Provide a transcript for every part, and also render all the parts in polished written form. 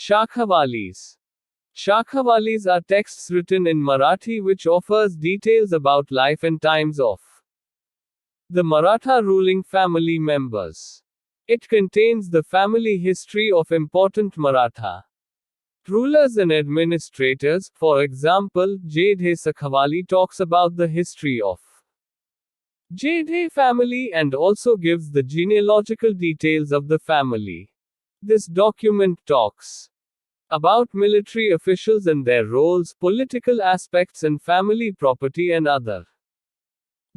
Shakhavalis. Shakhavalis are texts written in Marathi which offers details about life and times of the Maratha ruling family members. It contains the family history of important Maratha rulers and administrators. For example, Jedhe Sakhavali talks about the history of Jedhe family and also gives the genealogical details of the family. This document talks about military officials and their roles, political aspects, and family property and other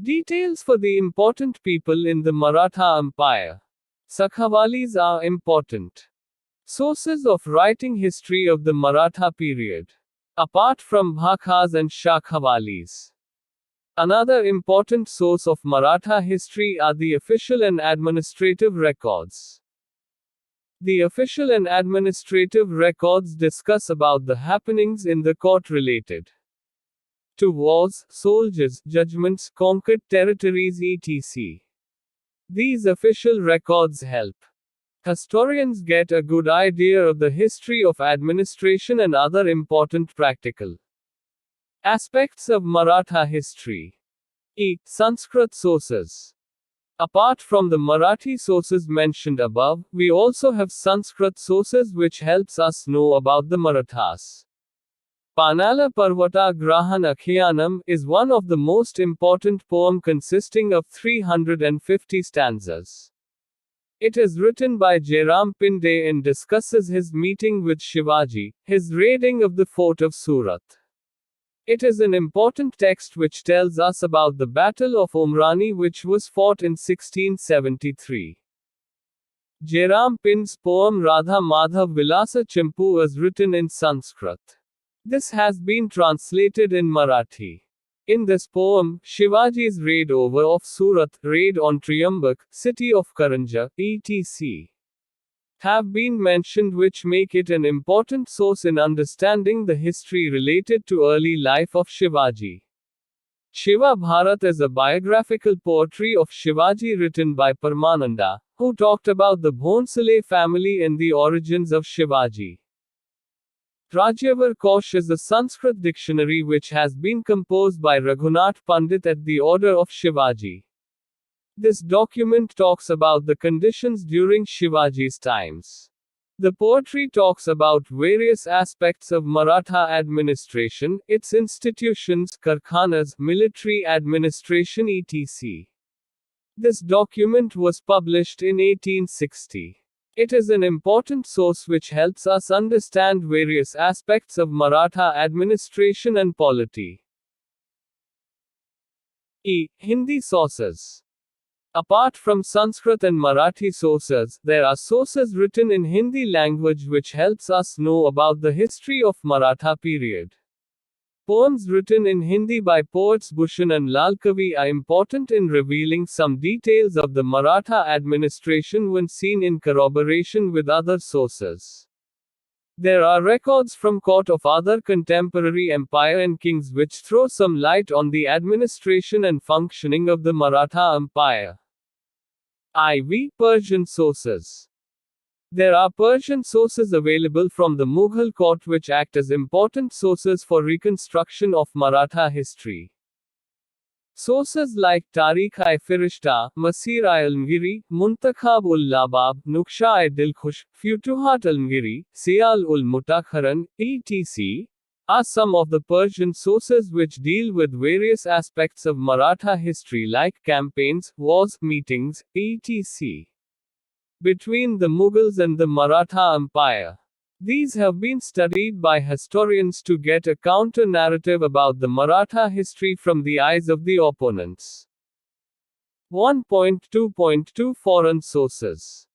details for the important people in the Maratha Empire. Sakhavalis are important sources of writing history of the Maratha period. Apart from Bhakhas and Shakhavalis, another important source of Maratha history are the official and administrative records. The official and administrative records discuss about the happenings in the court related to wars, soldiers, judgments, conquered territories, etc. These official records help historians get a good idea of the history of administration and other important practical aspects of Maratha history. Sanskrit sources. Apart from the Marathi sources mentioned above, we also have Sanskrit sources which helps us know about the Marathas. Panala Parvata Grahan Akhiyanam is one of the most important poem consisting of 350 stanzas. It is written by Jairam Pinde and discusses his meeting with Shivaji, his raiding of the fort of Surat. It is an important text which tells us about the Battle of Umrani which was fought in 1673. Jairam Pinde's poem Radha Madhav Vilasa Champu is written in Sanskrit. This has been translated in Marathi. In this poem, Shivaji's raid over of Surat, raid on Triambak, city of Karanja, etc. have been mentioned which make it an important source in understanding the history related to early life of Shivaji. Shiva Bharat is a biographical poetry of Shivaji written by Paramananda, who talked about the Bhonsle family and the origins of Shivaji. Rajyavar Kosh is a Sanskrit dictionary which has been composed by Raghunath Pandit at the order of Shivaji. This document talks about the conditions during Shivaji's times. The poetry talks about various aspects of Maratha administration, its institutions, karkhanas, military administration, etc. This document was published in 1860. It is an important source which helps us understand various aspects of Maratha administration and polity. Hindi sources. Apart from Sanskrit and Marathi sources, there are sources written in Hindi language which helps us know about the history of Maratha period. Poems written in Hindi by poets Bhushan and Lalkavi are important in revealing some details of the Maratha administration when seen in corroboration with other sources. There are records from court of other contemporary empire and kings which throw some light on the administration and functioning of the Maratha Empire. Persian sources. There are Persian sources available from the Mughal court which act as important sources for reconstruction of Maratha history. Sources like Tarikh-i-Firishta, Masir-i-Almgiri, Muntakhab-ul-Labab, Nuksha-i-Dilkhush, Futuhat-al-Mgiri, Siyal-ul-Mutakharan, etc. are some of the Persian sources which deal with various aspects of Maratha history like campaigns, wars, meetings, etc. between the Mughals and the Maratha Empire. These have been studied by historians to get a counter-narrative about the Maratha history from the eyes of the opponents. 1.2.2 Foreign sources.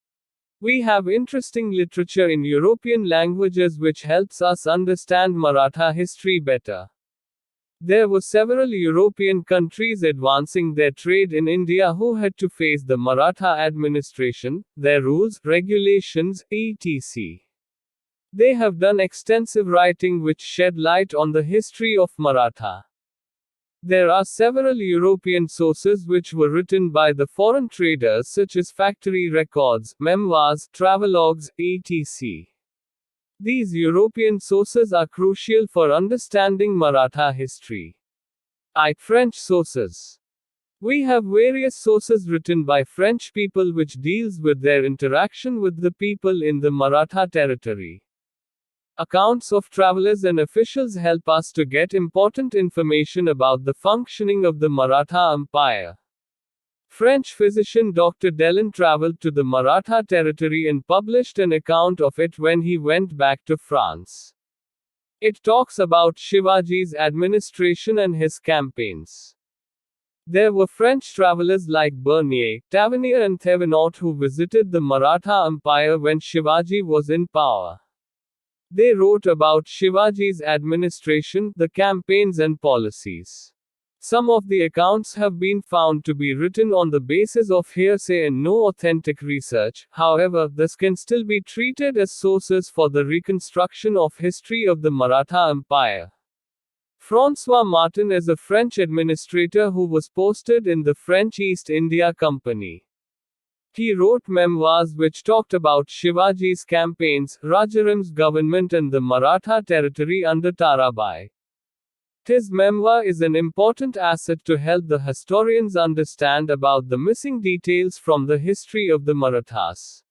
We have interesting literature in European languages which helps us understand Maratha history better. There were several European countries advancing their trade in India who had to face the Maratha administration, their rules, regulations, etc. They have done extensive writing which shed light on the history of Maratha. There are several European sources which were written by the foreign traders such as factory records, memoirs, travelogues, etc. These European sources are crucial for understanding Maratha history. French sources. We have various sources written by French people which deals with their interaction with the people in the Maratha territory. Accounts of travelers and officials help us to get important information about the functioning of the Maratha Empire. French physician Dr. Dellon traveled to the Maratha territory and published an account of it when he went back to France. It talks about Shivaji's administration and his campaigns. There were French travelers like Bernier, Tavernier and Thevenot who visited the Maratha Empire when Shivaji was in power. They wrote about Shivaji's administration, the campaigns and policies. Some of the accounts have been found to be written on the basis of hearsay and no authentic research. However, this can still be treated as sources for the reconstruction of history of the Maratha Empire. François Martin is a French administrator who was posted in the French East India Company. He wrote memoirs which talked about Shivaji's campaigns, Rajaram's government and the Maratha territory under Tarabai. His memoir is an important asset to help the historians understand about the missing details from the history of the Marathas.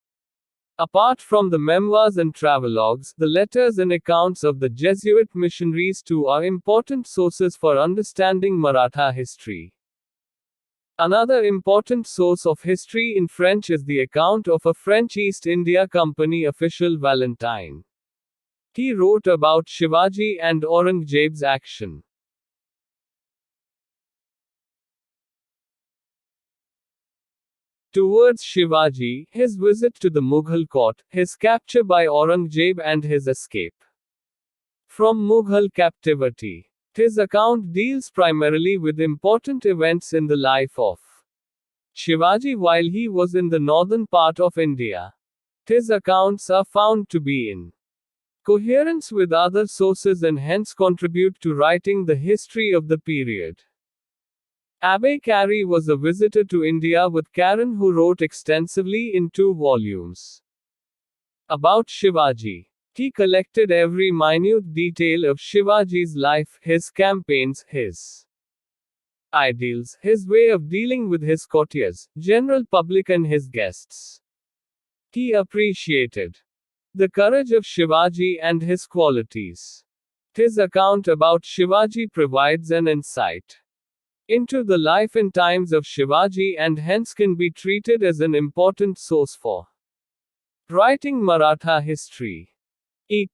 Apart from the memoirs and travelogues, the letters and accounts of the Jesuit missionaries too are important sources for understanding Maratha history. Another important source of history in French is the account of a French East India Company official Valentine. He wrote about Shivaji and Aurangzeb's action. Towards Shivaji, his visit to the Mughal court, his capture by Aurangzeb and his escape from Mughal captivity. His account deals primarily with important events in the life of Shivaji while he was in the northern part of India. His accounts are found to be in coherence with other sources and hence contribute to writing the history of the period. Abbe Carey was a visitor to India with Karen who wrote extensively in 2 volumes about Shivaji. He collected every minute detail of Shivaji's life, his campaigns, his ideals, his way of dealing with his courtiers, general public and his guests. He appreciated the courage of Shivaji and his qualities. His account about Shivaji provides an insight into the life and times of Shivaji and hence can be treated as an important source for writing Maratha history.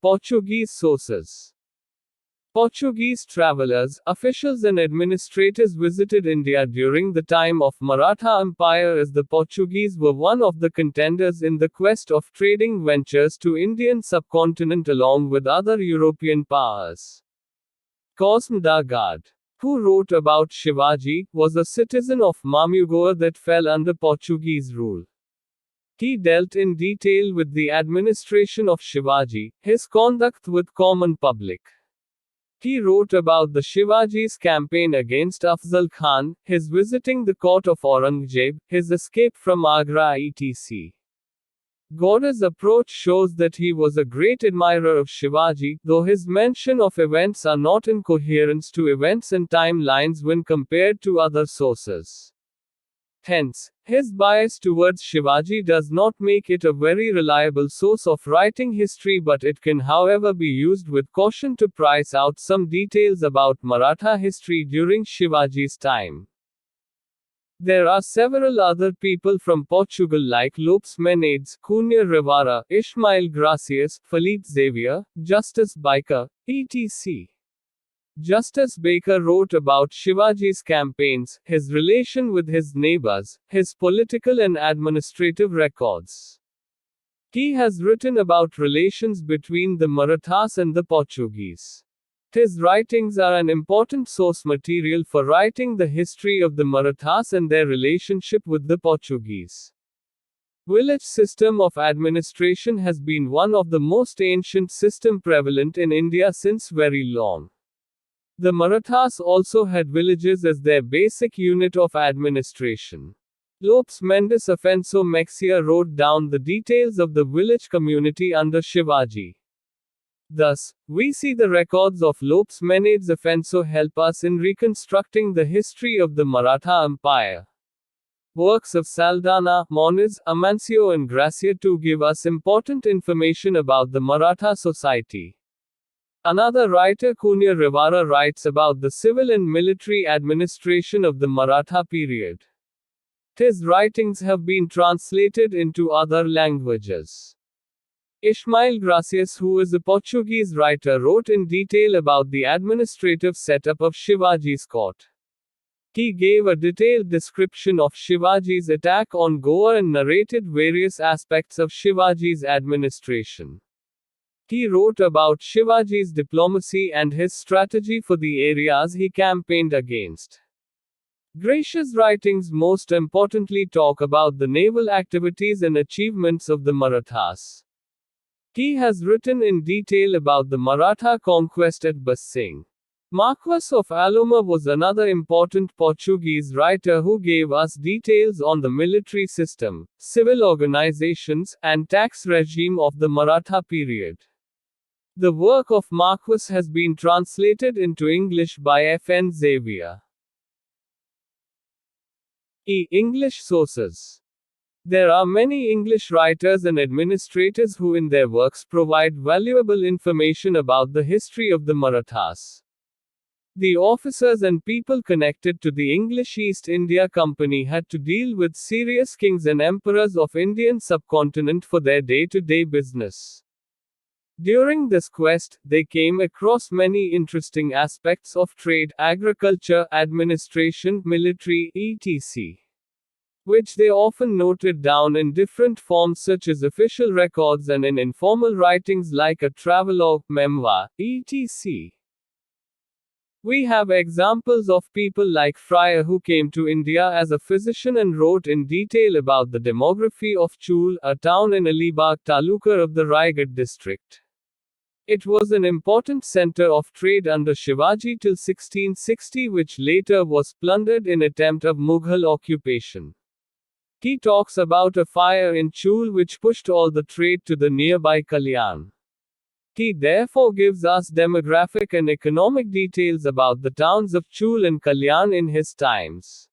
Portuguese sources. Portuguese travelers, officials and administrators visited India during the time of Maratha Empire as the Portuguese were one of the contenders in the quest of trading ventures to Indian subcontinent along with other European powers. Cosme da Gade, who wrote about Shivaji, was a citizen of Mamugoa that fell under Portuguese rule. He dealt in detail with the administration of Shivaji, his conduct with common public. He wrote about the Shivaji's campaign against Afzal Khan, his visiting the court of Aurangzeb, his escape from Agra etc. Gade's approach shows that he was a great admirer of Shivaji, though his mention of events are not in coherence to events and timelines when compared to other sources. Hence, his bias towards Shivaji does not make it a very reliable source of writing history, but it can however be used with caution to price out some details about Maratha history during Shivaji's time. There are several other people from Portugal like Lopes Menades, Cunha Rivara, Ismael Gracias, Felipe Xavier, Justice Baker, etc. Justice Baker wrote about Shivaji's campaigns, his relation with his neighbors, his political and administrative records. He has written about relations between the Marathas and the Portuguese. His writings are an important source material for writing the history of the Marathas and their relationship with the Portuguese. Village system of administration has been one of the most ancient system prevalent in India since very long. The Marathas also had villages as their basic unit of administration. Lopes Mendes Afonso Mexia wrote down the details of the village community under Shivaji. Thus, we see the records of Lopes Mened's Offenso help us in reconstructing the history of the Maratha Empire. Works of Saldanha, Moniz, Amancio and Gracia too give us important information about the Maratha society. Another writer, Kunya Rivara, writes about the civil and military administration of the Maratha period. His writings have been translated into other languages. Ismail Gracias, who is a Portuguese writer, wrote in detail about the administrative setup of Shivaji's court. He gave a detailed description of Shivaji's attack on Goa and narrated various aspects of Shivaji's administration. He wrote about Shivaji's diplomacy and his strategy for the areas he campaigned against. Gracia's writings most importantly talk about the naval activities and achievements of the Marathas. He has written in detail about the Maratha conquest at Basing. Marquess of Aloma was another important Portuguese writer who gave us details on the military system, civil organizations, and tax regime of the Maratha period. The work of Marquess has been translated into English by F.N. Xavier. English sources. There are many English writers and administrators who in their works provide valuable information about the history of the Marathas. The officers and people connected to the English East India Company had to deal with serious kings and emperors of Indian subcontinent for their day-to-day business. During this quest, they came across many interesting aspects of trade, agriculture, administration, military, etc., which they often noted down in different forms such as official records and in informal writings like a travelogue, memoir, etc. We have examples of people like Fryer who came to India as a physician and wrote in detail about the demography of Chul, a town in Alibag Taluka of the Raigad district. It was an important center of trade under Shivaji till 1660, which later was plundered in attempt of Mughal occupation. He talks about a fire in Chul which pushed all the trade to the nearby Kalyan. He therefore gives us demographic and economic details about the towns of Chul and Kalyan in his times.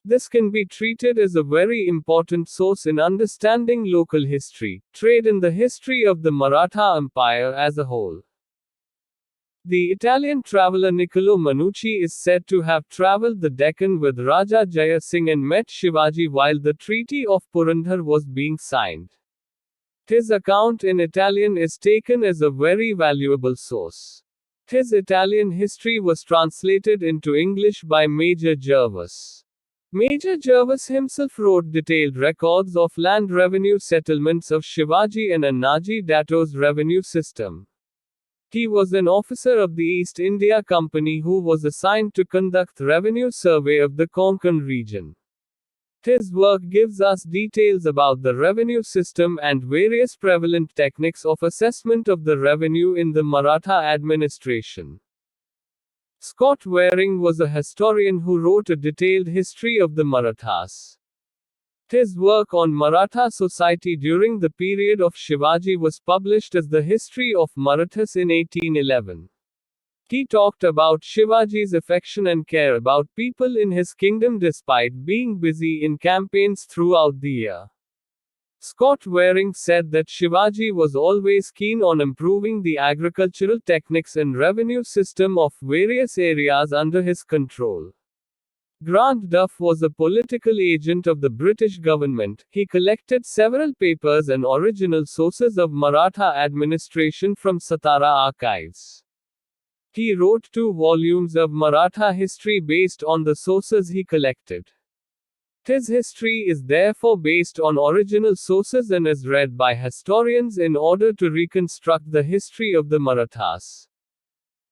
This can be treated as a very important source in understanding local history, trade and the history of the Maratha Empire as a whole. The Italian traveler Niccolo Manucci is said to have traveled the Deccan with Raja Jaya Singh and met Shivaji while the Treaty of Purandar was being signed. His account in Italian is taken as a very valuable source. His Italian history was translated into English by Major Jervis. Major Jervis himself wrote detailed records of land revenue settlements of Shivaji and Annaji Datto's revenue system. He was an officer of the East India Company who was assigned to conduct revenue survey of the Konkan region. His work gives us details about the revenue system and various prevalent techniques of assessment of the revenue in the Maratha administration. Scott Waring was a historian who wrote a detailed history of the Marathas. His work on Maratha society during the period of Shivaji was published as The History of Marathas in 1811. He talked about Shivaji's affection and care about people in his kingdom despite being busy in campaigns throughout the year. Scott Waring said that Shivaji was always keen on improving the agricultural techniques and revenue system of various areas under his control. Grant Duff was a political agent of the British government. He collected several papers and original sources of Maratha administration from Satara archives. He wrote 2 volumes of Maratha history based on the sources he collected. His history is therefore based on original sources and is read by historians in order to reconstruct the history of the Marathas.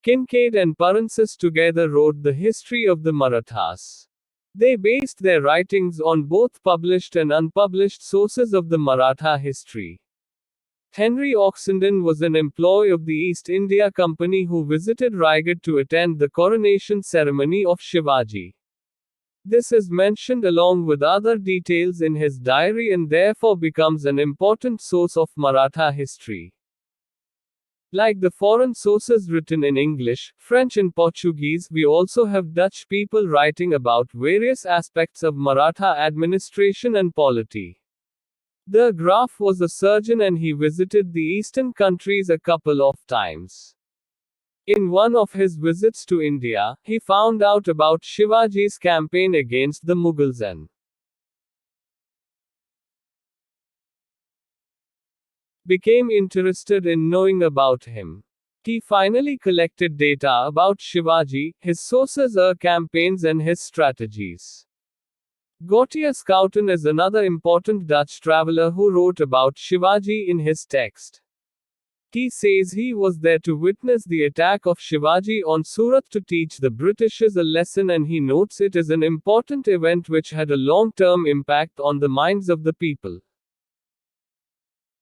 Kincaid and Paransis together wrote the history of the Marathas. They based their writings on both published and unpublished sources of the Maratha history. Henry Oxenden was an employee of the East India Company who visited Raigad to attend the coronation ceremony of Shivaji. This is mentioned along with other details in his diary and therefore becomes an important source of Maratha history. Like the foreign sources written in English, French, and Portuguese, we also have Dutch people writing about various aspects of Maratha administration and polity. The Graf was a surgeon and he visited the eastern countries a couple of times. In one of his visits to India, he found out about Shivaji's campaign against the Mughals and became interested in knowing about him. He finally collected data about Shivaji, his sources, campaigns, and his strategies. Gautier Schouten is another important Dutch traveler who wrote about Shivaji in his text. He says he was there to witness the attack of Shivaji on Surat to teach the Britishers a lesson, and he notes it as an important event which had a long-term impact on the minds of the people.